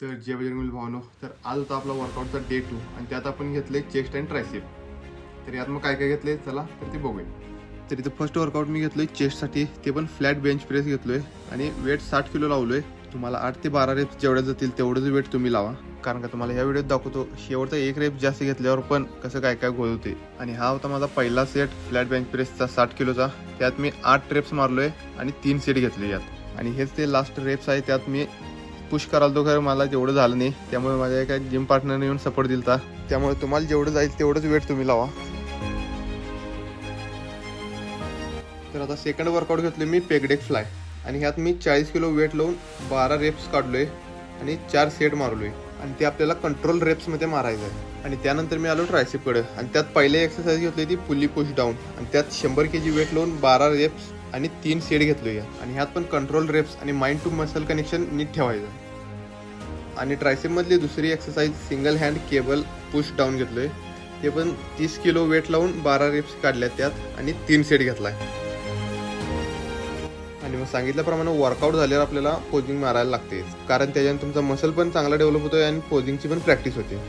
तर जय बजरंगबली भावनो. तर आज होता आपला वर्कआउटचा डे 2 आणि त्यात आपण घेतले चेस्ट अँड ट्रायसेप. तर यात मग काय काय घेतले चला तर ते बघूया. तर इथं फर्स्ट वर्कआउट मी घेतलोय चेस्टसाठी, ते पण फ्लॅट बेंच प्रेस घेतलोय आणि वेट 60 किलो लावलोय. तुम्हाला 8 ते 12 रेप्स जेवढ्या जातील तेवढंच वेट तुम्ही लावा, कारण का तुम्हाला ह्या व्हिडिओत दाखवतो शेवटचा एक रेप जास्त घेतल्यावर पण कसं काय काय गोळ होते. आणि हा होता माझा पहिला सेट फ्लॅट बेंच प्रेसचा 60 किलोचा. त्यात मी 8 रेप्स मारलोय आणि 3 सेट घेतले यात. आणि हेच ते लास्ट रेप्स आहे, त्यात मी पुश करायला खरं मला जेवढं झालं नाही, त्यामुळे माझ्या एका जिम पार्टनरने येऊन सपोर्ट दिलता. त्यामुळे तुम्हाला जेवढं जाईल तेवढंच वेट तुम्ही लावा. तर आता सेकंड वर्कआउट घेतले मी पेगडेक फ्लाय आणि ह्यात मी 40 किलो वेट लावून 12 रेप्स काढलोय आणि 4 सेट मारलोय आणि ते आपल्याला कंट्रोल रेप्समध्ये मारायचं आहे. आणि त्यानंतर मी आलो ट्रायसेपकडे आणि त्यात पहिले एक्सरसाइज घेतली ती पुली पुश डाऊन आणि त्यात 100 kg वेट लावून 12 रेप्स आणि 3 सेट घेतलोय. आणि ह्यात पण कंट्रोल रेप्स आणि माइंड टू मसल कनेक्शन नीट ठेवायचं. आणि ट्रायसेपमधली दुसरी exercise single hand cable push down घेतलोय. ते पण 30 किलो वेट लावून 12 रेप्स काढल्या त्यात आणि 3 सेट घेतलाय. आणि मग सांगितल्याप्रमाणे वर्कआउट झाल्यावर आपल्याला पोजिंग मारायला लागते, कारण त्याच्याने तुमचा मसल पण चांगला डेव्हलप होतोय आणि पोजिंगची पण प्रॅक्टिस होते.